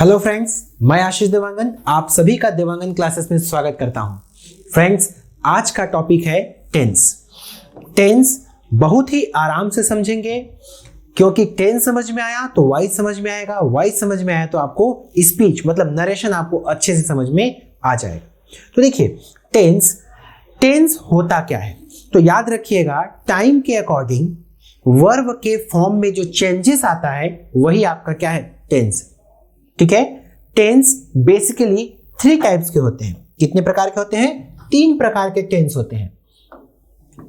Hello friends, मैं आशीष देवांगन आप सभी का देवांगन क्लासेस में स्वागत करता हूं। फ्रेंड्स, आज का टॉपिक है टेंस। टेंस बहुत ही आराम से समझेंगे क्योंकि टेंस समझ में आया तो वॉइस समझ में आएगा, वॉइस समझ में आया तो आपको स्पीच मतलब नरेशन आपको अच्छे से समझ में आ जाएगा। तो देखिए टेंस होता क्या है, तो याद रखिएगा टाइम के अकॉर्डिंग वर्ब के फॉर्म में जो चेंजेस आता है वही आपका क्या है, टेंस। ठीक है, टेंस बेसिकली 3 टाइप्स के होते हैं। कितने प्रकार के होते हैं? 3 प्रकार के टेंस होते हैं।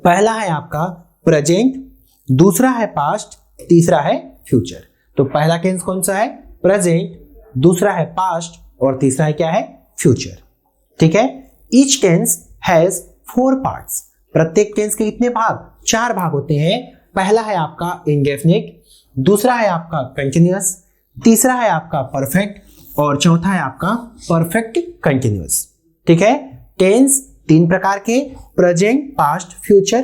पहला है आपका प्रेजेंट, दूसरा है पास्ट, तीसरा है फ्यूचर। तो पहला टेंस कौन सा है? प्रेजेंट, दूसरा है पास्ट और तीसरा है क्या है? फ्यूचर। ठीक है, ईच टेंस हैज 4 पार्ट्स। प्रत्येक टेंस के कितने भाग? 4 भाग होते हैं। पहला है आपका इंडेफिनिट, दूसरा है आपका कंटिन्यूअस, तीसरा है आपका परफेक्ट और चौथा है आपका परफेक्ट कंटिन्यूअस। ठीक है, टेंस 3 प्रकार के, प्रेजेंट, पास्ट, फ्यूचर।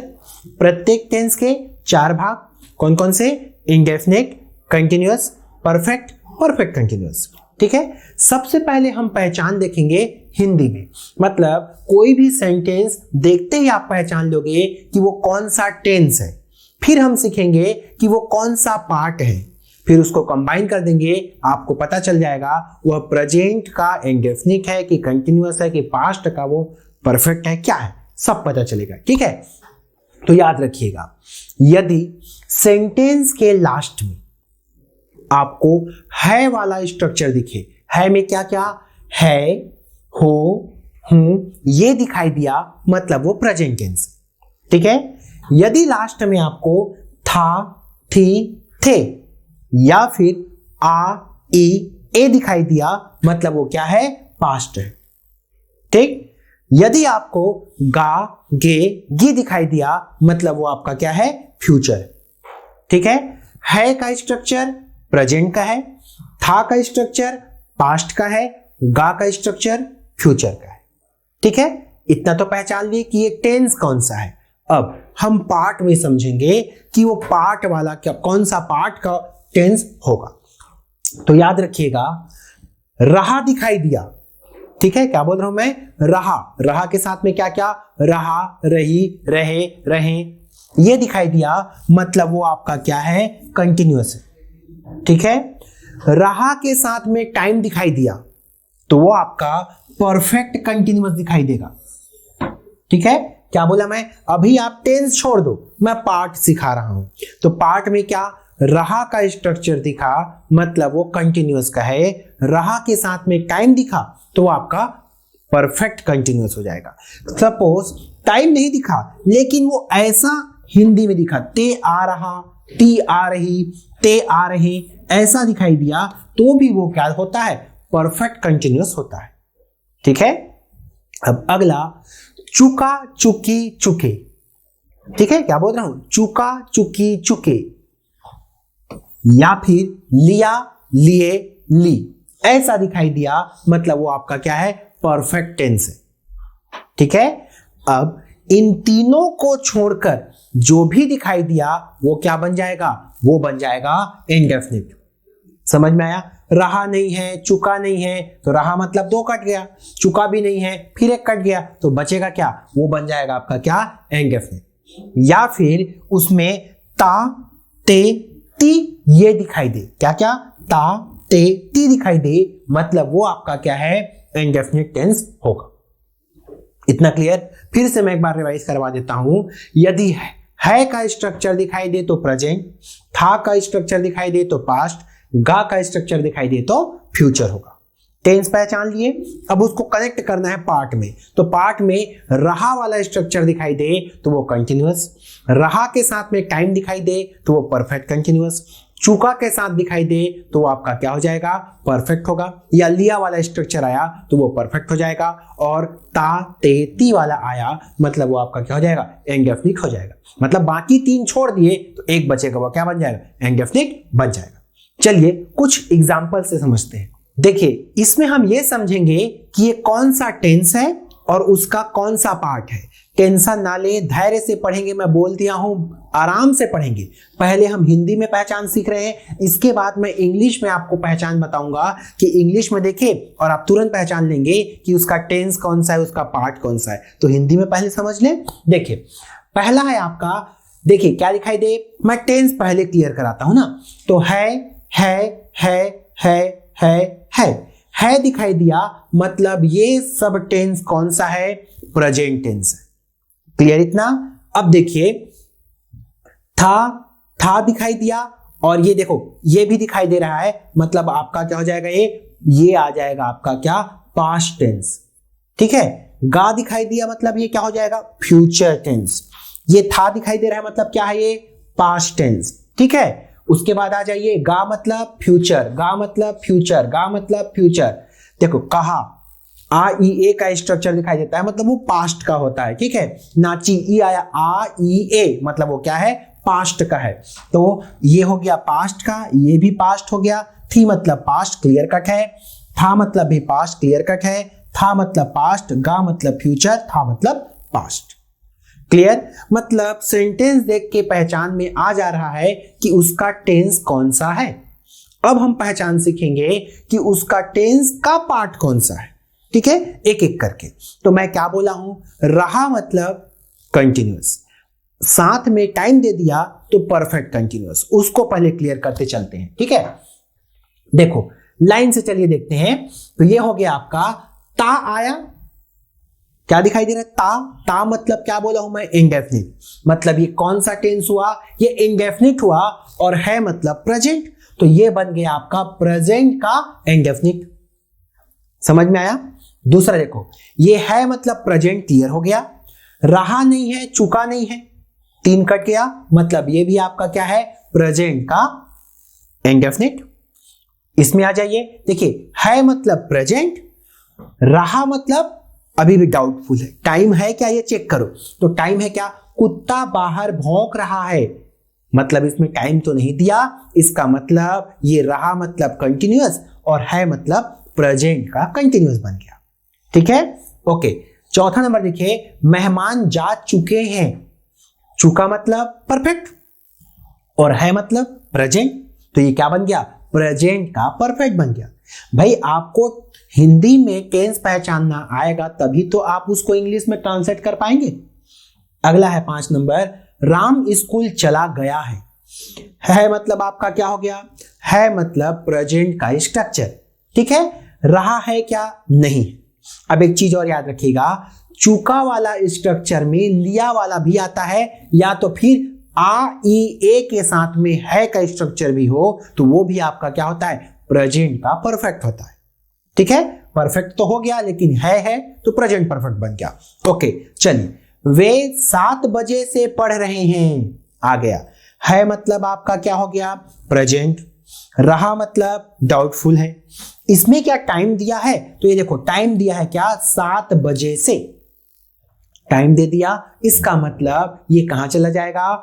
प्रत्येक टेंस के 4 भाग कौन कौन से? Indefinite, continuous, perfect, perfect continuous. ठीक है, सबसे पहले हम पहचान देखेंगे हिंदी में, मतलब कोई भी सेंटेंस देखते ही आप पहचान लोगे कि वो कौन सा टेंस है। फिर हम सीखेंगे कि वो कौन सा पार्ट है, फिर उसको कंबाइन कर देंगे, आपको पता चल जाएगा वह प्रेजेंट का इंडेफिनिट है कि कंटिन्यूअस है कि पास्ट का वो परफेक्ट है, क्या है, सब पता चलेगा। ठीक है, तो याद रखिएगा यदि सेंटेंस के लास्ट में आपको है वाला स्ट्रक्चर दिखे, है में क्या क्या है, हो, हूं, ये दिखाई दिया मतलब वो प्रेजेंट टेंस। ठीक है, यदि लास्ट में आपको था, थी, थे या फिर आ, ई, ए दिखाई दिया मतलब वो क्या है? पास्ट है। ठीक, यदि आपको गा, गे, गी दिखाई दिया मतलब वो आपका क्या है? फ्यूचर। ठीक है का स्ट्रक्चर प्रेजेंट का है, था का स्ट्रक्चर पास्ट का है, गा का स्ट्रक्चर फ्यूचर का है। ठीक है, इतना तो पहचान लिए कि ये टेंस कौन सा है। अब हम पार्ट में समझेंगे कि वो पार्ट वाला क्या, कौन सा पार्ट का टेंस होगा। तो याद रखिएगा रहा दिखाई दिया। ठीक है, क्या बोल रहा हूं मैं? रहा, रहा के साथ में क्या क्या? रहा, रही, रहे, रहें, ये दिखाई दिया मतलब वो आपका क्या है? कंटिन्यूअस है। ठीक है, रहा के साथ में टाइम दिखाई दिया तो वो आपका परफेक्ट कंटिन्यूअस दिखाई देगा। ठीक है, क्या बोला मैं? अभी आप टेंस छोड़ दो, मैं पार्ट सिखा रहा हूं। तो पार्ट में क्या? रहा का स्ट्रक्चर दिखा मतलब वो कंटिन्यूअस का है, रहा के साथ में टाइम दिखा तो वो आपका परफेक्ट कंटिन्यूअस हो जाएगा। सपोज टाइम नहीं दिखा लेकिन वो ऐसा हिंदी में दिखा, ते आ रहा, ती आ रही, ते आ रहे, ऐसा दिखाई दिया तो भी वो क्या होता है? परफेक्ट कंटिन्यूअस होता है। ठीक है, अब अगला चुका, चुकी, चुके। ठीक है, क्या बोल रहा हूं? चुका, चुकी, चुके या फिर लिया, लिए, ली, ऐसा दिखाई दिया मतलब वो आपका क्या है? परफेक्ट टेंस है। ठीक है, अब इन तीनों को छोड़कर जो भी दिखाई दिया वो क्या बन जाएगा? वो बन जाएगा इंडेफिनिट। समझ में आया? रहा नहीं है, चुका नहीं है तो रहा मतलब 2 कट गया, चुका भी नहीं है फिर 1 कट गया तो बचेगा क्या? वो बन जाएगा आपका क्या? इंडेफिनिट। या फिर उसमें ता, ते, ती ये दिखाई दे, क्या क्या? ता, ते, ती दिखाई दे मतलब वो आपका क्या है? इंडेफिनिट टेंस होगा। इतना क्लियर? फिर से मैं एक बार रिवाइज करवा देता हूं। यदि है का स्ट्रक्चर दिखाई दे तो प्रेजेंट, था का स्ट्रक्चर दिखाई दे तो पास्ट, गा का स्ट्रक्चर दिखाई दे तो फ्यूचर होगा। टेंस पहचान लिए, अब उसको कनेक्ट करना है पार्ट में। तो पार्ट में रहा वाला स्ट्रक्चर दिखाई दे तो वो कंटिन्यूअस, रहा के साथ में टाइम दिखाई दे तो वो परफेक्ट कंटिन्यूअस, चुका के साथ दिखाई दे तो वो आपका क्या हो जाएगा? परफेक्ट होगा, या लिया वाला स्ट्रक्चर आया तो वो परफेक्ट हो जाएगा, और ता, ते, ती वाला आया मतलब वो आपका क्या हो जाएगा? इंडेफिनिट हो जाएगा। मतलब बाकी 3 छोड़ दिए तो 1 बचेगा, वो क्या बन जाएगा? इंडेफिनिट बन जाएगा। चलिए कुछ एग्जाम्पल से समझते हैं। देखिए इसमें हम ये समझेंगे कि ये कौन सा टेंस है और उसका कौन सा पार्ट है। टेंशन ना ले, धैर्य से पढ़ेंगे, मैं बोल दिया हूं, आराम से पढ़ेंगे। पहले हम हिंदी में पहचान सीख रहे हैं, इसके बाद मैं इंग्लिश में आपको पहचान बताऊंगा कि इंग्लिश में देखिए और आप तुरंत पहचान लेंगे कि उसका टेंस कौन सा है, उसका पार्ट कौन सा है। तो हिंदी में पहले समझ लें। देखिए पहला है आपका, देखिए क्या दिखाई दे, मैं टेंस पहले क्लियर कराता हूं ना। तो है दिखाई दिया, मतलब ये सब टेंस कौन सा है, प्रेजेंट टेंस है। क्लियर इतना। अब देखिए था दिखाई दिया, और ये देखो ये भी दिखाई दे रहा है, मतलब आपका क्या हो जाएगा, ये आ जाएगा आपका क्या, पास्ट टेंस। ठीक है। गा दिखाई दिया, मतलब ये क्या हो जाएगा, फ्यूचर टेंस। ये था दिखाई दे रहा है, मतलब क्या है, ये पास्ट टेंस। ठीक है। उसके बाद आ जाइए, गा मतलब फ्यूचर, गा मतलब फ्यूचर, गा मतलब फ्यूचर। देखो कहा, आ ई ए का स्ट्रक्चर दिखाई देता है, मतलब वो पास्ट का होता है। ठीक है। नाची, ई आया, आ ई ए, मतलब वो क्या है, पास्ट का है। तो ये हो गया पास्ट का, ये भी पास्ट हो गया। थी मतलब पास्ट क्लियर कट है, था मतलब भी पास्ट क्लियर कट है, था मतलब पास्ट, गा मतलब फ्यूचर, था मतलब पास्ट। क्लियर। मतलब सेंटेंस देख के पहचान में आ जा रहा है कि उसका टेंस कौन सा है। अब हम पहचान सीखेंगे कि उसका टेंस का पार्ट कौन सा है। ठीक है, एक एक करके। तो मैं क्या बोला हूं, रहा मतलब कंटिन्यूअस, साथ में टाइम दे दिया तो परफेक्ट कंटिन्यूअस। उसको पहले क्लियर करते चलते हैं। ठीक है। देखो लाइन से चलिए देखते हैं। तो ये हो गया आपका, ता आया, क्या दिखाई दे रहा है, ता मतलब क्या बोला हूं मैं, इंडेफिनिट। मतलब ये कौन सा टेंस हुआ, ये इंडेफिनिट हुआ। और है मतलब प्रेजेंट, तो ये बन गया आपका प्रेजेंट का इंडेफिनिट। समझ में आया। दूसरा देखो, ये है मतलब प्रेजेंट क्लियर हो गया, रहा नहीं है, चुका नहीं है, 3 कट गया, मतलब ये भी आपका क्या है, प्रेजेंट का इंडेफिनिट। इसमें आ जाइए, देखिए है मतलब प्रेजेंट, रहा मतलब अभी भी डाउटफुल है, टाइम है क्या ये चेक करो। तो टाइम है क्या, कुत्ता बाहर भौंक रहा है, मतलब इसमें टाइम तो नहीं दिया, इसका मतलब ये रहा मतलब कंटिन्यूअस और है मतलब प्रेजेंट का कंटिन्यूअस बन गया। ठीक है। ओके। चौथा नंबर देखिए, मेहमान जा चुके हैं, चुका मतलब परफेक्ट और है मतलब प्रेजेंट, तो ये क्या बन गया, प्रेजेंट का परफेक्ट बन गया। भाई आपको हिंदी में टेंस पहचानना आएगा तभी तो आप उसको इंग्लिश में ट्रांसलेट कर पाएंगे। अगला है 5 नंबर, राम स्कूल चला गया है मतलब आपका क्या हो गया, है मतलब प्रेजेंट का स्ट्रक्चर। ठीक है। रहा है क्या, नहीं। अब एक चीज और याद रखिएगा, चूका वाला स्ट्रक्चर में लिया वाला भी आता है, या तो फिर आ ई ए के साथ में है का स्ट्रक्चर भी हो तो वो भी आपका क्या होता है, प्रेजेंट का परफेक्ट होता है। ठीक है। परफेक्ट तो हो गया, लेकिन है तो प्रेजेंट परफेक्ट बन गया। ओके चलिए, वे 7 बजे से पढ़ रहे हैं, आ गया, है मतलब आपका क्या हो गया, प्रेजेंट, रहा मतलब डाउटफुल है। इसमें क्या टाइम दिया है, तो ये देखो टाइम दिया है क्या, 7 बजे से टाइम दे दिया, इसका मतलब ये कहां चला जाएगा,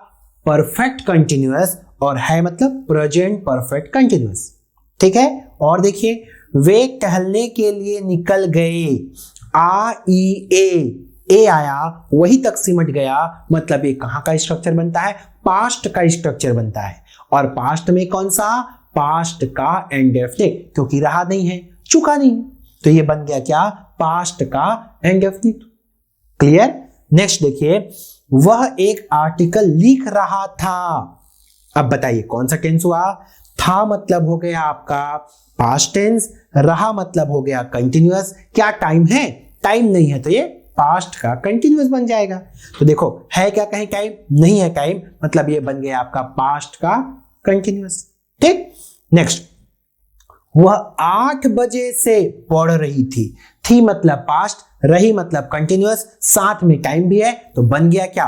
परफेक्ट कंटिन्यूअस, और है मतलब प्रेजेंट परफेक्ट कंटिन्यूअस। ठीक है। और देखिए, वे टहलने के लिए निकल गए, आ ई ए आया, वही तक सिमट गया, मतलब ये कहां का स्ट्रक्चर बनता है, पास्ट का स्ट्रक्चर बनता है। और पास्ट में कौन सा, पास्ट का इंडेफिनिट, क्योंकि रहा नहीं है, चुका नहीं, तो ये बन गया क्या, पास्ट का इंडेफिनिट। क्लियर। नेक्स्ट देखिए, वह एक आर्टिकल लिख रहा था। अब बताइए कौन सा टेंस हुआ, था मतलब हो गया आपका पास्ट टेंस, रहा मतलब हो गया कंटिन्यूअस। क्या टाइम है, टाइम नहीं है, तो ये पास्ट का कंटिन्यूअस बन जाएगा। तो देखो है क्या, कहीं टाइम नहीं है, टाइम मतलब ये बन गया आपका पास्ट का कंटिन्यूअस। ठीक। नेक्स्ट, वह 8 बजे से पढ़ रही थी मतलब पास्ट, रही मतलब कंटिन्यूअस, साथ में टाइम भी है, तो बन गया क्या,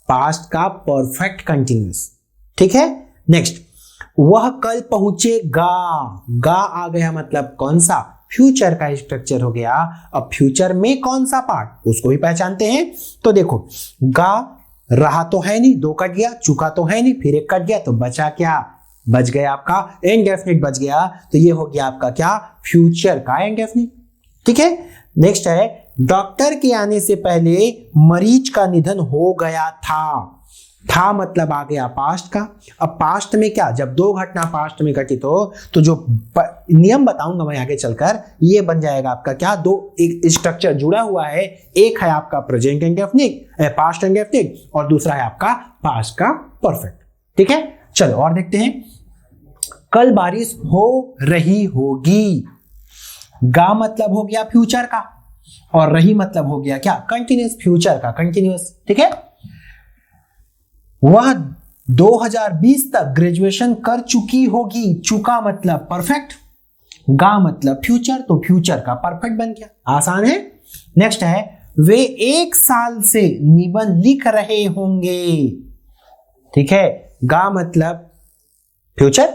पास्ट का परफेक्ट कंटिन्यूअस। ठीक है। नेक्स्ट, वह कल पहुंचेगा, गा आ गया मतलब कौन सा, फ्यूचर का स्ट्रक्चर हो गया। अब फ्यूचर में कौन सा पार्ट, उसको भी पहचानते हैं। तो देखो, गा रहा तो है नहीं, 2 कट गया, चुका तो है नहीं, फिर 1 कट गया, तो बचा क्या, बच गया आपका इंडेफिनिट बच गया, तो ये हो गया आपका क्या, फ्यूचर का इंडेफिनिट। ठीक है। नेक्स्ट है, डॉक्टर के आने से पहले मरीज का निधन हो गया था मतलब आ गया पास्ट का। अब पास्ट में क्या, जब दो घटना पास्ट में घटित हो तो जो नियम बताऊंगा मैं आगे चलकर, ये बन जाएगा आपका क्या, दो एक स्ट्रक्चर जुड़ा हुआ है। एक है आपका प्रेजेंट इंडेफिनिट, पास्ट इंडेफिनिट, और दूसरा है आपका पास्ट का परफेक्ट। ठीक है, चलो और देखते हैं। कल बारिश हो रही होगी, गा मतलब हो गया फ्यूचर का, और रही मतलब हो गया क्या, कंटिन्यूअस, फ्यूचर का कंटिन्यूअस। ठीक है, वह 2020 तक ग्रेजुएशन कर चुकी होगी, चुका मतलब परफेक्ट, गा मतलब फ्यूचर, तो फ्यूचर का परफेक्ट बन गया। आसान है। नेक्स्ट है, वे 1 साल से निबंध लिख रहे होंगे। ठीक है, गा मतलब फ्यूचर,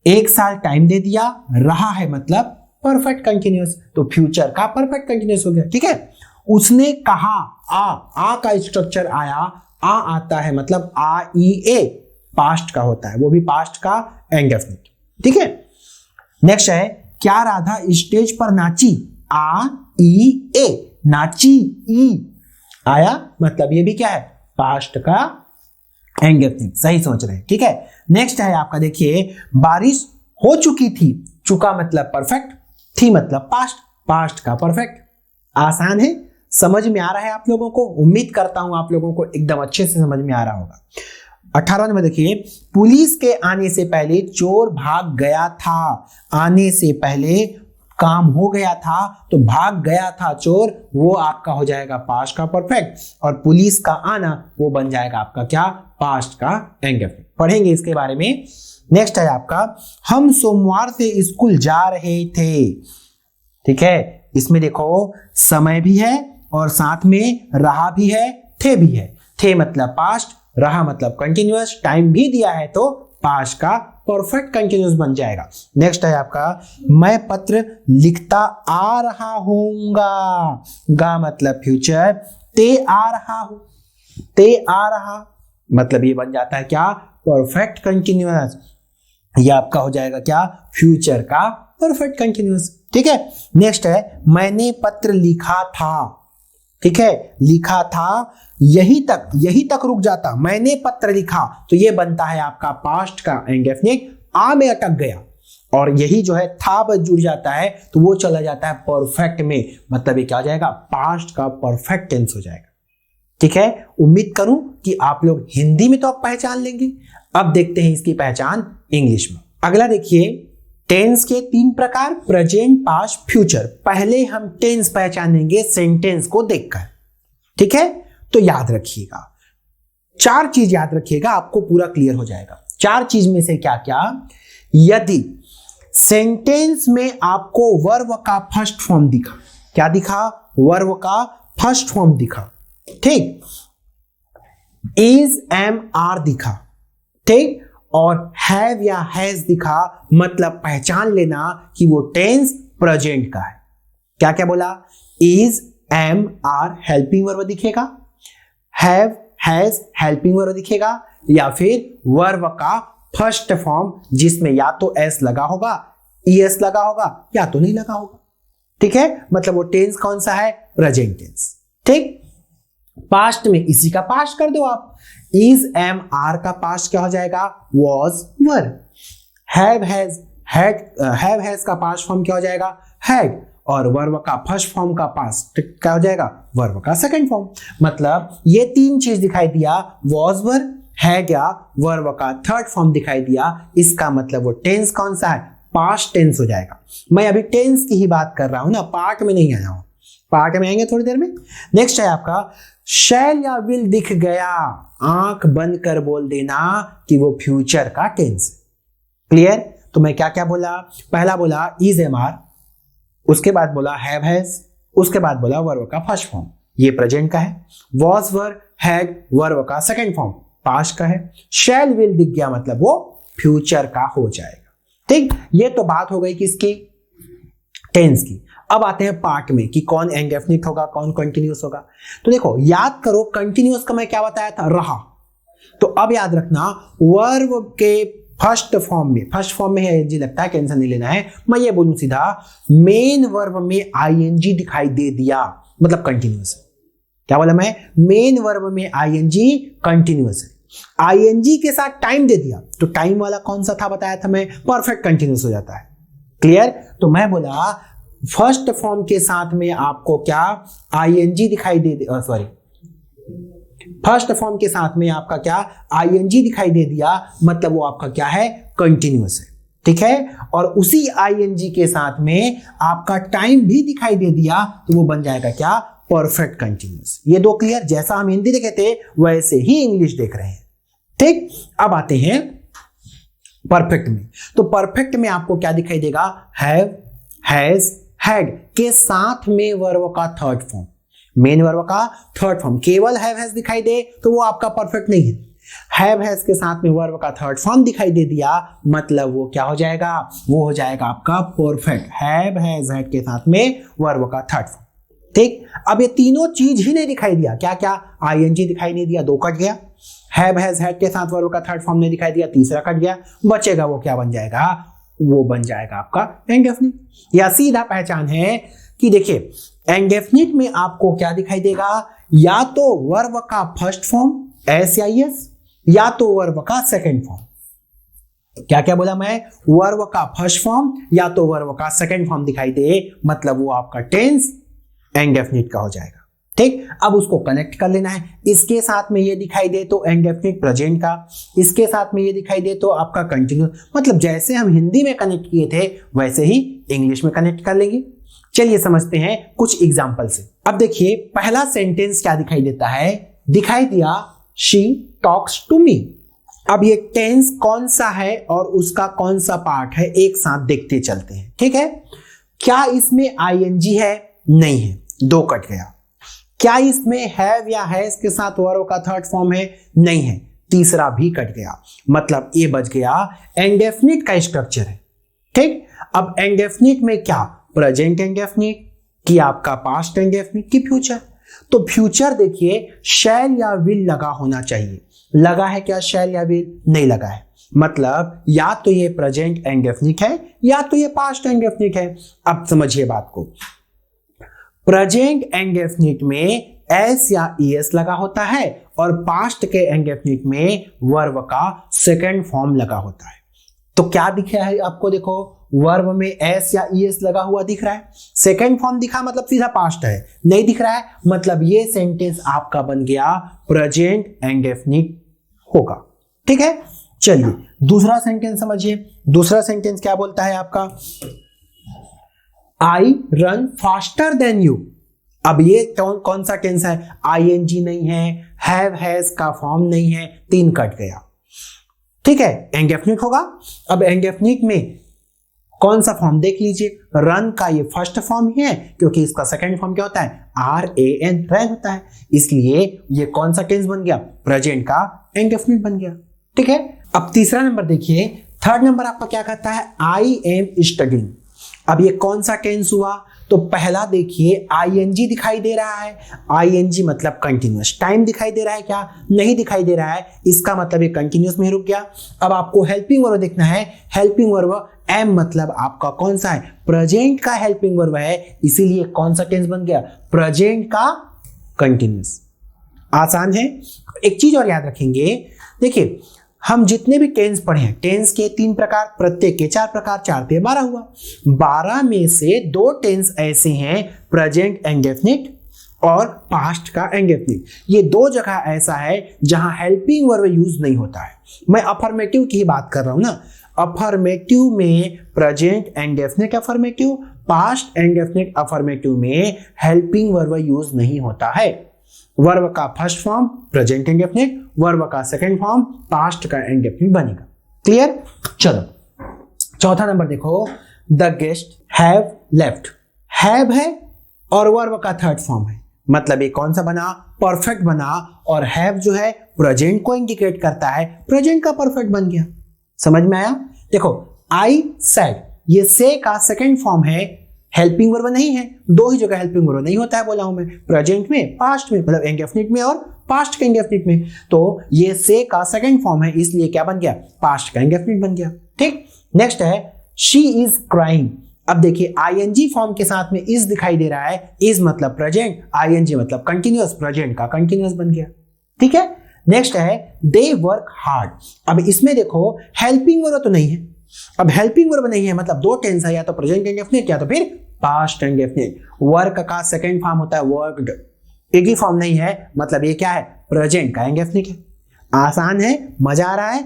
1 साल टाइम दे दिया, रहा है मतलब परफेक्ट कंटिन्यूअस, तो फ्यूचर का परफेक्ट कंटिन्यूअस हो गया। ठीक है, उसने कहा, आ का स्ट्रक्चर आया, आ आता है मतलब आ ई ए, पास्ट का होता है, वो भी पास्ट का इंडेफिनिट। ठीक है, नेक्स्ट है, क्या राधा स्टेज पर नाची, आ ई ए, नाची ई आया मतलब ये भी क्या है, पास्ट का इंडेफिनिट। सही सोच रहे हैं। ठीक है, नेक्स्ट है आपका, देखिए, बारिश हो चुकी थी, चुका मतलब परफेक्ट, थी मतलब पास्ट, पास्ट का परफेक्ट। आसान है, समझ में आ रहा है आप लोगों को, उम्मीद करता हूं आप लोगों को एकदम अच्छे से समझ में आ रहा होगा। 18 में देखिए, पुलिस के आने से पहले चोर भाग गया था, आने से पहले काम हो गया था तो भाग गया था चोर, वो आपका हो जाएगा पास्ट का परफेक्ट, और पुलिस का आना वो बन जाएगा आपका क्या, पास्ट का इंडेफिनिट। पढ़ेंगे इसके बारे में। नेक्स्ट है आपका, हम सोमवार से स्कूल जा रहे थे। ठीक है, इसमें देखो समय भी है और साथ में रहा भी है, थे भी है। थे मतलब पास्ट, रहा मतलब कंटिन्यूअस, टाइम भी दिया है तो पास्ट का परफेक्ट कंटिन्यूअस बन जाएगा। नेक्स्ट है आपका, मैं पत्र लिखता आ रहा हूंगा, गा मतलब फ्यूचर, ते आ रहा हूं, ते आ रहा मतलब ये बन जाता है क्या, परफेक्ट कंटिन्यूअस। ये आपका हो जाएगा क्या, फ्यूचर का परफेक्ट कंटिन्यूअस। ठीक है, नेक्स्ट है, मैंने पत्र लिखा था। ठीक है, लिखा था, यही तक रुक जाता, मैंने पत्र लिखा, तो ये बनता है आपका पास्ट का इंडेफिनिट, आ में अटक गया, और यही जो है था पर जुड़ जाता है तो वो चला जाता है परफेक्ट में, मतलब ये क्या हो जाएगा, पास्ट का परफेक्ट टेंस हो जाएगा। ठीक है, उम्मीद करूं कि आप लोग हिंदी में तो आप पहचान लेंगे। अब देखते हैं इसकी पहचान इंग्लिश में। अगला देखिए, टेंस के 3 प्रकार, प्रेजेंट, पास्ट, फ्यूचर। पहले हम टेंस पहचानेंगे सेंटेंस को देखकर। ठीक है, तो याद रखिएगा, 4 चीज याद रखिएगा, आपको पूरा क्लियर हो जाएगा। 4 चीज में से क्या क्या, यदि सेंटेंस में आपको वर्ब का फर्स्ट फॉर्म दिखा, क्या दिखा, वर्ब का फर्स्ट फॉर्म दिखा, ठीक, इज, एम, आर दिखा, ठीक, और हैव या हैज दिखा, मतलब पहचान लेना कि वो टेंस प्रेजेंट का है। क्या क्या बोला, is, am, are helping verb दिखेगा, हैव, हैज हेल्पिंग वर्ब दिखेगा, या फिर वर्ब का फर्स्ट फॉर्म जिसमें या तो एस लगा होगा, ईएस लगा होगा, या तो नहीं लगा होगा। ठीक है, मतलब वो टेंस कौन सा है, प्रेजेंट टेंस। ठीक, पास्ट में इसी का पास्ट कर दो आप, इज, एम, आर का पास्ट क्या हो जाएगा, was, were. Have, has, have has का पास्ट फॉर्म क्या हो जाएगा, हैड, और वर्ब का फर्स्ट फॉर्म का पास्ट क्या हो जाएगा, वर्ब का सेकंड फॉर्म। मतलब ये 3 चीज दिखाई दिया, वॉज, वर, हैड या वर्ब का थर्ड फॉर्म दिखाई दिया, इसका मतलब वो टेंस कौन सा है, पास्ट टेंस हो जाएगा। मैं अभी टेंस की ही बात कर रहा हूं ना, पार्ट में नहीं आया हूं, पार्ट में आएंगे थोड़ी देर में। नेक्स्ट है आपका, शैल या विल दिख गया, आंख बंद कर बोल देना कि वो फ्यूचर का टेंस। क्लियर, तो मैं क्या क्या बोला, पहला बोला इज, एम, आर, उसके बाद बोला हैव, हैज, उसके बाद बोला वर्ब का फर्स्ट फॉर्म, ये प्रेजेंट का है। वॉज, वर, हैड, वर्ब का सेकंड फॉर्म, पास्ट का है। शैल, विल दिख गया मतलब वो फ्यूचर का हो जाएगा। ठीक, ये तो बात हो गई किसकी, टेंस की। अब आते हैं पार्ट में कि कौन इंडेफिनिट होगा, कौन कंटिन्यूअस होगा। तो देखो, याद करो, कंटिन्यूअस का मैं क्या बताया था, रहा, तो अब याद रखना वर्ब के फर्स्ट फॉर्म में आईएनजी लगता है, टेंशन नहीं लेना है। मैं ये बोलूं सीधा, मेन वर्ब में आईएनजी दिखाई दे दिया मतलब कंटिन्यूअस है। क्या बोला मैं? मेन वर्ब में आईएनजी कंटिन्यूअस है। आईएनजी के साथ टाइम दे दिया तो टाइम वाला कौन सा था बताया था मैं, परफेक्ट कंटिन्यूअस हो जाता है। क्लियर? तो मैं बोला फर्स्ट फॉर्म के साथ में आपको क्या आईएनजी दिखाई दे, सॉरी, फर्स्ट फॉर्म के साथ में आपका क्या आईएनजी दिखाई दे दिया मतलब वो आपका क्या है, कंटिन्यूअस है। ठीक है? और उसी आईएनजी के साथ में आपका टाइम भी दिखाई दे दिया तो वो बन जाएगा क्या, परफेक्ट कंटिन्यूअस। ये दो क्लियर? जैसा हम हिंदी देखे थे वैसे ही इंग्लिश देख रहे हैं। ठीक, अब आते हैं परफेक्ट में। तो परफेक्ट में आपको क्या दिखाई देगा, हैव, हैज, हैड के साथ में वर्ब का थर्ड फॉर्म, मेन वर्ब का थर्ड फॉर्म। केवल हैव हैज दिखाई दे तो वो आपका परफेक्ट नहीं है। हैव हैज के साथ में वर्ब का थर्ड फॉर्म दिखाई दे दिया मतलब वो क्या हो जाएगा, वो हो जाएगा आपका परफेक्ट। हैव हैज हैड के साथ में वर्ब का थर्ड फॉर्म। ठीक, अब ये तीनों चीज ही नहीं दिखाई दिया, क्या क्या, आईएनजी दिखाई नहीं दिया, दो कट गया। हैव हैज हैड के साथ वर्ब का थर्ड फॉर्म नहीं दिखाई दिया, तीसरा कट गया। बचेगा वो क्या बन जाएगा, वो बन जाएगा आपका इंडेफिनिट। या सीधा पहचान है कि देखिए इंडेफिनिट में आपको क्या दिखाई देगा, या तो वर्ब का फर्स्ट फॉर्म एस या एस, या तो वर्ब का सेकंड फॉर्म। क्या क्या बोला मैं, वर्ब का फर्स्ट फॉर्म या तो वर्ब का सेकंड फॉर्म दिखाई दे मतलब वो आपका टेंस इंडेफिनिट का हो जाएगा। ठीक, अब उसको कनेक्ट कर लेना है। इसके साथ में ये दिखाई दे तो इंडेफिनिट प्रेजेंट का, इसके साथ में ये दिखाई दे तो आपका कंटिन्यूअस। मतलब जैसे हम हिंदी में कनेक्ट किए थे वैसे ही इंग्लिश में कनेक्ट कर लेंगे। चलिए समझते हैं कुछ एग्जांपल से। अब देखिए पहला सेंटेंस क्या दिखाई देता है, दिखाई दिया शी टॉक्स टू मी। अब ये टेंस कौन सा है और उसका कौन सा पार्ट है एक साथ देखते चलते हैं। ठीक है, क्या इसमें आईएनजी है, नहीं है, दो कट गया। क्या इसमें हैव या हैज के साथ वर्ब का थर्ड फॉर्म है, नहीं है, तीसरा भी कट गया। मतलब ये बच गया इंडेफिनिट का स्ट्रक्चर है। ठीक, अब इंडेफिनिट में क्या, प्रेजेंट इंडेफिनिट कि आपका पास्ट इंडेफिनिट कि फ्यूचर। तो फ्यूचर देखिए शैल या विल लगा होना चाहिए, लगा है क्या शैल या विल, नहीं लगा है। मतलब या तो ये प्रेजेंट इंडेफिनिट है या तो ये पास्ट इंडेफिनिट है। अब समझिए बात को, प्रेजेंट इंडेफिनिट में एस या ईएस लगा होता है और पास्ट के इंडेफिनिट में वर्ब का सेकंड फॉर्म लगा होता है। तो क्या दिख रहा है आपको, देखो वर्ब में एस या ईएस लगा हुआ दिख रहा है, सेकंड फॉर्म दिखा मतलब सीधा पास्ट है, नहीं दिख रहा है मतलब ये सेंटेंस आपका बन गया प्रेजेंट इंडेफिनिट होगा। ठीक है, चलिए दूसरा सेंटेंस समझिए। दूसरा सेंटेंस क्या बोलता है आपका, I run faster than you. अब ये कौन सा टेंस है, आईएनजी नहीं है, हैव हैज का फॉर्म नहीं है, तीन कट गया। ठीक है, इंडेफिनिट होगा। अब इंडेफिनिट में कौन सा फॉर्म देख लीजिए, रन का ये फर्स्ट फॉर्म ही है क्योंकि इसका सेकंड फॉर्म क्या होता है, RAN, रन होता है, इसलिए ये कौन सा टेंस बन गया, प्रेजेंट का इंडेफिनिट बन गया। ठीक है, अब तीसरा नंबर देखिए, थर्ड नंबर आपका क्या कहता है, आई एम स्टडिंग। अब ये कौन सा टेंस हुआ, तो पहला देखिए आईएनजी दिखाई दे रहा है, आईएनजी मतलब कंटिन्यूअस। टाइम दिखाई दे रहा है क्या, नहीं दिखाई दे रहा है, इसका मतलब ये कंटिन्यूअस में रुक गया। अब आपको हेल्पिंग वर्ब देखना है, हेल्पिंग वर्ब एम मतलब आपका कौन सा है, प्रेजेंट का हेल्पिंग वर्ब है, इसीलिए कौन सा टेंस बन गया, प्रेजेंट का कंटिन्यूअस। आसान है। एक चीज और याद रखेंगे, देखिए हम जितने भी टेंस पढ़े हैं, टेंस के 3 प्रकार, प्रत्येक के 4 प्रकार, 4 से 12 हुआ। 12 में से 2 टेंस ऐसे हैं, प्रेजेंट इंडेफिनिट और पास्ट का इंडेफिनिट। ये 2 जगह ऐसा है जहां हेल्पिंग वर्ब यूज नहीं होता है। मैं अफर्मेटिव की ही बात कर रहा हूं ना, अफर्मेटिव में present indefinite affirmative, past indefinite affirmative में हेल्पिंग वर्ब यूज नहीं होता है। वर्ब का first form present indefinite, verb का सेकंड फॉर्म पास्ट का इंडेफिनिट बनेगा। क्लियर? चलो चौथा नंबर देखो, the guest have left. Have है और वर्ब का थर्ड फॉर्म है, मतलब ये कौन सा बना, परफेक्ट बना। और हैव जो है प्रेजेंट को इंडिकेट करता है, प्रेजेंट का परफेक्ट बन गया। समझ में आया? देखो आई सेड, ये से का सेकंड फॉर्म है, हेल्पिंग वर्ब नहीं है, दो ही जगह हेल्पिंग वर्ब नहीं होता है बोला हूं मैं, प्रेजेंट में, पास्ट में, मतलब इंडेफिनिट में और पास्ट के इंडेफिनिट में। तो ये से का सेकंड फॉर्म है, इसलिए क्या बन गया, पास्ट का इंडेफिनिट बन गया। ठीक, नेक्स्ट है शी इज क्राइंग। अब देखिए आईएनजी फॉर्म के साथ में इज दिखाई दे रहा है, इज मतलब प्रेजेंट, आईएनजी मतलब कंटिन्यूअस, प्रेजेंट का कंटिन्यूअस बन गया। ठीक है, नेक्स्ट है दे वर्क हार्ड। अब इसमें देखो हेल्पिंग वर्ब तो नहीं है, अब हेल्पिंग वर्ब नहीं है मतलब दो टेंस है, या तो प्रेजेंट इंडेफिनिट या तो फिर पास्ट इंडेफिनिट। वर्क का सेकंड फॉर्म होता है वर्कड, एक ही फॉर्म नहीं है, मतलब ये क्या है, प्रेजेंट का इंडेफिनिट है। आसान है, मजा आ रहा है,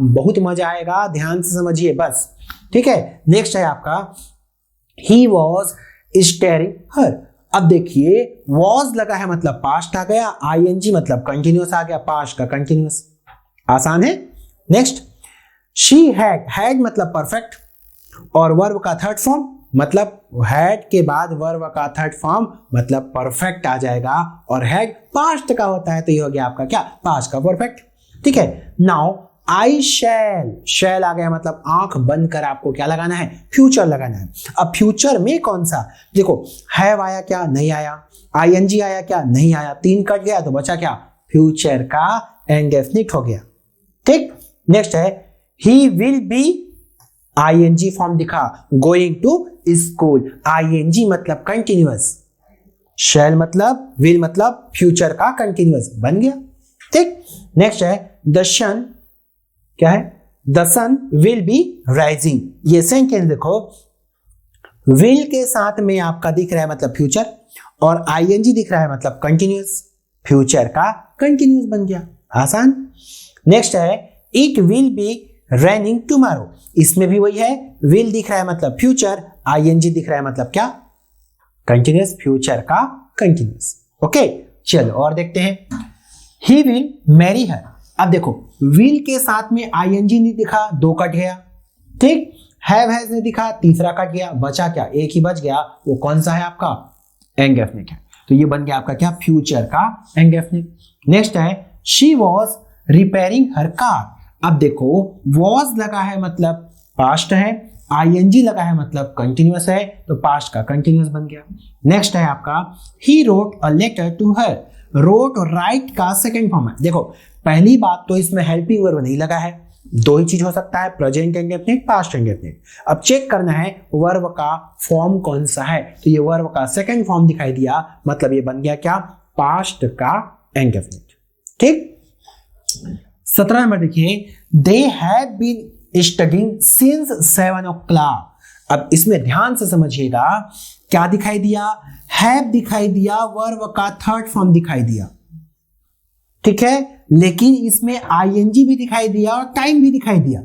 बहुत मजा आएगा, ध्यान से समझिए बस। ठीक है, नेक्स्ट है आपका ही वॉज स्टेयरिंग हर। अब देखिए वॉज लगा है मतलब पास्ट आ गया, आईएनजी मतलब कंटिन्यूअस आ गया, पास्ट का कंटिन्यूअस। आसान है। नेक्स्ट शी हैड मतलब परफेक्ट, और वर्ब का थर्ड फॉर्म मतलब हैड के बाद वर्ब का थर्ड फॉर्म मतलब परफेक्ट आ जाएगा, और हैड पास्ट का होता है तो ये हो गया आपका क्या, पास्ट का परफेक्ट। ठीक है, नाउ आई शैल आ गया मतलब आंख बंद कर आपको क्या लगाना है, फ्यूचर लगाना है। अब फ्यूचर में कौन सा, देखो हैव आया क्या, नहीं आया, आईएनजी आया क्या, नहीं आया, तीन कट गया तो बचा क्या, फ्यूचर का इंडेफिनिट हो गया। ठीक, नेक्स्ट है he will be, ING form दिखा, गोइंग टू स्कूल, आईएनजी मतलब कंटिन्यूअस, शैल मतलब, विल मतलब फ्यूचर का कंटिन्यूअस बन गया। ठीक, नेक्स्ट है द सन, क्या है, the sun will be rising. ये सेंटेंस देखो, विल के साथ में आपका दिख रहा है मतलब फ्यूचर, और आईएनजी दिख रहा है मतलब कंटिन्यूअस, फ्यूचर का कंटिन्यूअस बन गया। आसान। नेक्स्ट है it will be raining tomorrow, इसमें भी वही है, विल दिख रहा है मतलब फ्यूचर, आईएनजी दिख रहा है मतलब क्या, कंटिन्यूअस, फ्यूचर का कंटिन्यूअस। ओके, चलो और देखते हैं। He will marry her. अब देखो विल के साथ में आईएनजी नहीं दिखा, दो कट गया। ठीक, हैव हैज नहीं दिखा, तीसरा कट गया, बचा क्या, एक ही बच गया, वो कौन सा है आपका, इंडेफिनिट है, तो ये बन गया आपका क्या, फ्यूचर का इंडेफिनिट। नेक्स्ट है she was repairing her car. अब देखो वॉज लगा है मतलब पास्ट है, आईएनजी लगा है मतलब कंटिन्यूअस है, तो पास्ट का कंटिन्यूअस बन गया। नेक्स्ट है आपका he wrote a letter to her. Wrote और राइट का सेकंड फॉर्म है। देखो पहली बात तो इसमें हेल्पिंग वर्ब नहीं लगा है, दो ही चीज हो सकता है, प्रेजेंट इंडेफिनिट, पास्ट इंडेफिनिट। अब चेक करना है वर्ब का फॉर्म कौन सा है, तो ये वर्ब का सेकंड फॉर्म दिखाई दिया, मतलब ये बन गया क्या, पास्ट का इंडेफिनिट। ठीक, 17 नंबर देखिए they have been studying since 7 o'clock। अब इसमें ध्यान से समझिएगा, क्या दिखाई दिया, हैव दिखाई दिया, वर्ब का थर्ड फॉर्म दिखाई दिया। ठीक है, लेकिन इसमें आईएनजी भी दिखाई दिया और टाइम भी दिखाई दिया।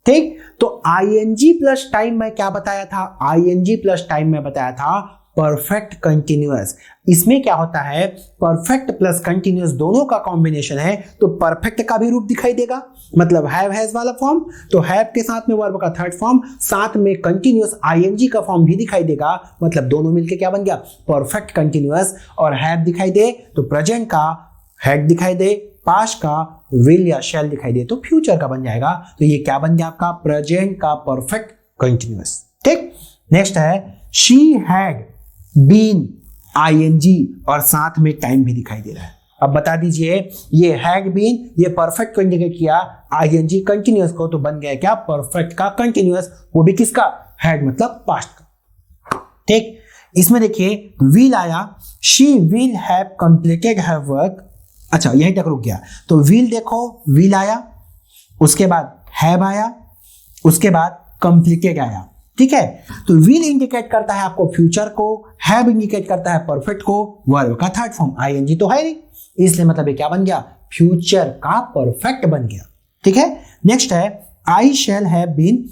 ठीक, तो आईएनजी प्लस टाइम में क्या बताया था, आईएनजी प्लस टाइम में बताया था परफेक्ट कंटिन्यूअस। इसमें क्या होता है, परफेक्ट प्लस कंटिन्यूअस दोनों का कॉम्बिनेशन है, तो परफेक्ट का भी रूप दिखाई देगा, मतलब हैव हैज वाला फॉर्म, तो हैव के साथ में वर्ब का थर्ड फॉर्म, साथ में कंटिन्यूअस आईएनजी का फॉर्म भी दिखाई देगा, मतलब दोनों मिलके क्या बन गया, परफेक्ट कंटिन्यूअस। और हैव दिखाई दे तो प्रेजेंट का हैड दिखाई दे, पास्ट का विल या शैल दिखाई दे तो फ्यूचर का बन जाएगा, तो ये क्या बन गया आपका, प्रेजेंट का परफेक्ट कंटिन्यूअस। ठीक, नेक्स्ट है शी हैड बीन, आईएनजी और साथ में टाइम भी दिखाई दे रहा है। अब बता दीजिए, ये हैड बीन, ये परफेक्ट को इंडिकेट किया, आईएनजी कंटिन्यूअस को, तो बन गया क्या, परफेक्ट का कंटिन्यूअस, वो भी किसका, हैड मतलब पास्ट का। ठीक, इसमें देखिए विल आया, she will have completed her work. अच्छा यहीं तक रुक गया, तो विल देखो, विल आया, उसके बाद हैव आया, उसके बाद कंप्लीटेड आया। ठीक है, तो विल इंडिकेट करता है आपको फ्यूचर को, हैव इंडिकेट करता है परफेक्ट को, वर्ब का थर्ड फॉर्म, आईएनजी तो है नहीं, इसलिए मतलब ये क्या बन गया, फ्यूचर का परफेक्ट बन गया। ठीक है, नेक्स्ट है I shall have been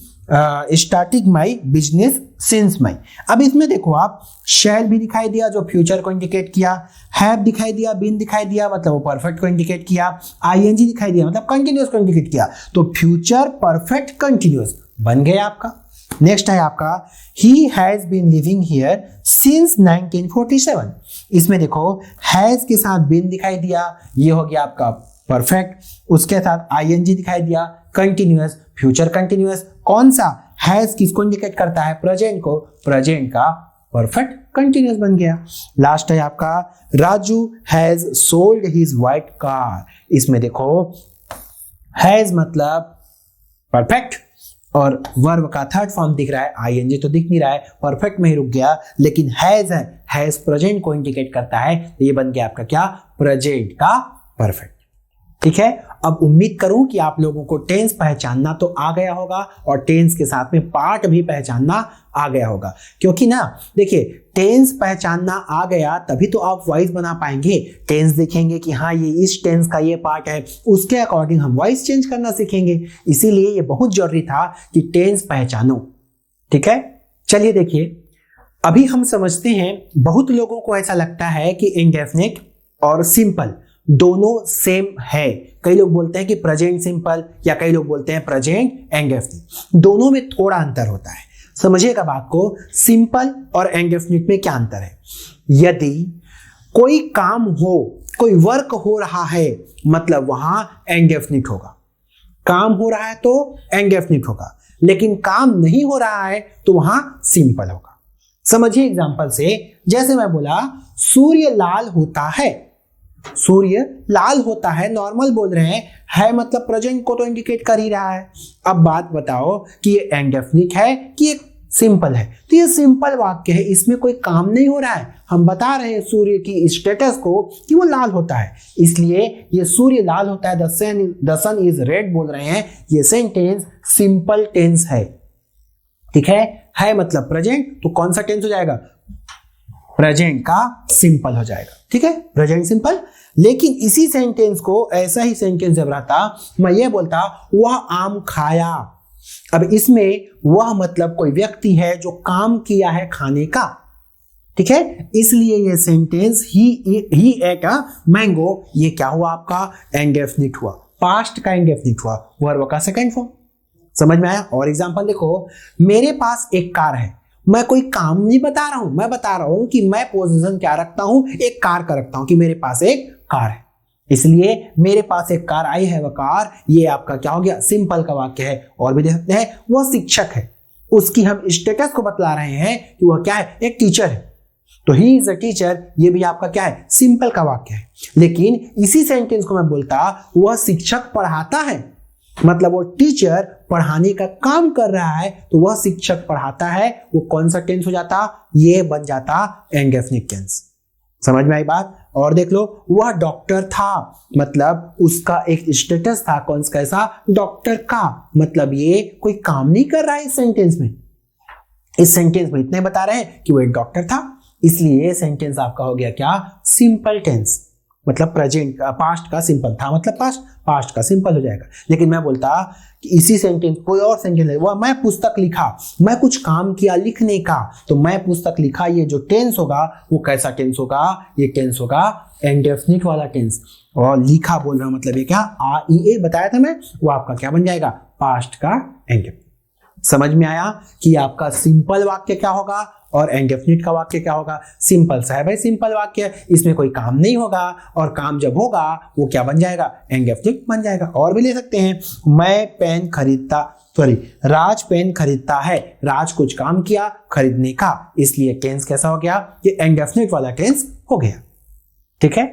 starting my business since my. अब इसमें देखो आप, शैल भी दिखाई दिया जो फ्यूचर को इंडिकेट किया, हैव दिखाई दिया, बीन दिखाई दिया मतलब वो परफेक्ट को इंडिकेट किया, आईएनजी दिखाई दिया मतलब कंटिन्यूअस को इंडिकेट किया, तो फ्यूचर परफेक्ट कंटिन्यूअस बन गया आपका। नेक्स्ट है आपका he has been living here since 1947। इसमें देखो हैज के साथ बीन दिखाई दिया, ये हो गया आपका परफेक्ट, उसके साथ आईएनजी दिखाई दिया, कंटिन्यूअस, फ्यूचर कंटिन्यूअस, कौन सा, हैज किसको इंडिकेट करता है? प्रेजेंट को, प्रेजेंट का परफेक्ट कंटिन्यूअस बन गया। लास्ट है आपका Raju has sold his white car. इसमें देखो हैज मतलब परफेक्ट और वर्ब का थर्ड फॉर्म दिख रहा है, आईएनजी तो दिख नहीं रहा है, परफेक्ट में ही रुक गया, लेकिन हैज है, हैज प्रेजेंट को इंडिकेट करता है, तो ये बन गया आपका क्या? प्रेजेंट का परफेक्ट। ठीक है, अब उम्मीद करूं कि आप लोगों को टेंस पहचानना तो आ गया होगा और टेंस के साथ में पार्ट भी पहचानना आ गया होगा, क्योंकि ना देखिए टेंस पहचानना आ गया तभी तो आप वॉइस बना पाएंगे। टेंस देखेंगे कि हाँ ये इस टेंस का ये पार्ट है, उसके अकॉर्डिंग हम वॉइस चेंज करना सीखेंगे। इसीलिए ये बहुत जरूरी था कि टेंस पहचानो। ठीक है, चलिए देखिए अभी हम समझते हैं, बहुत लोगों को ऐसा लगता है कि इंडेफिनिट और सिंपल दोनों सेम है। कई लोग बोलते हैं कि प्रेजेंट सिंपल, या कई लोग बोलते हैं प्रेजेंट इंडेफिनिट। दोनों में थोड़ा अंतर होता है, समझिएगा बात को। सिंपल और इंडेफिनिट में क्या अंतर है? यदि कोई काम हो, कोई वर्क हो रहा है, मतलब वहां इंडेफिनिट होगा। काम हो रहा है तो इंडेफिनिट होगा, लेकिन काम नहीं हो रहा है तो वहां सिंपल होगा। समझिए एग्जांपल से, जैसे मैं बोला सूर्य लाल होता है, सूर्य लाल होता है, नॉर्मल बोल रहे हैं, है मतलब प्रेजेंट को तो इंडिकेट कर ही रहा है। अब बात बताओ कि ये इंडेफिनिट है कि ये सिंपल है? तो ये सिंपल वाक्य है, इसमें कोई काम नहीं हो रहा है, हम बता रहे हैं सूर्य की स्टेटस को कि वो लाल होता है, इसलिए ये सूर्य लाल होता है, द सन इज रेड बोल रहे हैं। ये सेंटेंस सिंपल टेंस है। ठीक है मतलब प्रेजेंट, तो कौन सा टेंस हो जाएगा? प्रेजेंट का सिंपल हो जाएगा। ठीक है, प्रेजेंट सिंपल। लेकिन इसी सेंटेंस को, ऐसा ही सेंटेंस जब रहता, मैं ये बोलता वह आम खाया। अब इसमें वह मतलब कोई व्यक्ति है जो काम किया है खाने का। ठीक है, इसलिए ये sentence he at a mango, ये क्या हुआ आपका? इंडेफिनिट हुआ, पास्ट का इंडेफिनिट हुआ, वर्ब का सेकंड फॉर्म। समझ में आया? और एग्जांपल देखो, मेरे पास एक कार है। मैं कोई काम नहीं बता रहा हूं, मैं बता रहा हूं कि मैं पोजीशन क्या रखता हूं, एक कार का रखता हूं, कि मेरे पास एक कार है, इसलिए मेरे पास एक कार, आई है वह कार। ये आपका क्या हो गया? सिंपल का वाक्य है। और भी देख सकते हैं, वह शिक्षक है, उसकी हम स्टेटस को बतला रहे हैं कि वह क्या है? एक टीचर है, तो ही इज अ टीचर, ये भी आपका क्या है? सिंपल का वाक्य है। लेकिन इसी सेंटेंस को मैं बोलता वह शिक्षक पढ़ाता है, मतलब वो टीचर पढ़ाने का काम कर रहा है, तो वह शिक्षक पढ़ाता है, वो कौन सा टेंस हो जाता? ये बन जाता इंडेफिनिट टेंस। समझ में आई बात? और देख लो, वह डॉक्टर था, मतलब उसका एक स्टेटस था, कौन सा? कैसा? डॉक्टर का, मतलब ये कोई काम नहीं कर रहा है इस सेंटेंस में। इस सेंटेंस में इतने बता रहे हैं कि वो एक डॉक्टर था, इसलिए ये सेंटेंस आपका हो गया क्या? सिंपल टेंस, मतलब प्रेजेंट पास्ट का सिंपल था, मतलब पास्ट का सिंपल हो जाएगा। लेकिन मैं बोलता कि इसी सेंटेंस कोई और सेंटेंस है, वह मैं पुस्तक लिखा, मैं कुछ काम किया लिखने का, तो मैं पुस्तक लिखा, ये जो टेंस होगा वो कैसा टेंस होगा? ये टेंस होगा इंडेफिनिट वाला टेंस। और लिखा बोल रहा हूं, मतलब ये क्या? आईए बताया था मैं, वो आपका क्या बन जाएगा? पास्ट का इंडेफिनिट। समझ में आया कि आपका सिंपल वाक्य क्या होगा और इंडेफिनिट का वाक्य क्या होगा? सिंपल सा है भाई, सिंपल वाक्य, इसमें कोई काम नहीं होगा, और काम जब होगा वो क्या बन जाएगा? इंडेफिनिट बन जाएगा। और भी ले सकते हैं, मैं पेन खरीदता, राज पेन खरीदता है, राज कुछ काम किया खरीदने का, इसलिए टेंस कैसा हो गया? ये इंडेफिनिट वाला टेंस हो गया। ठीक है,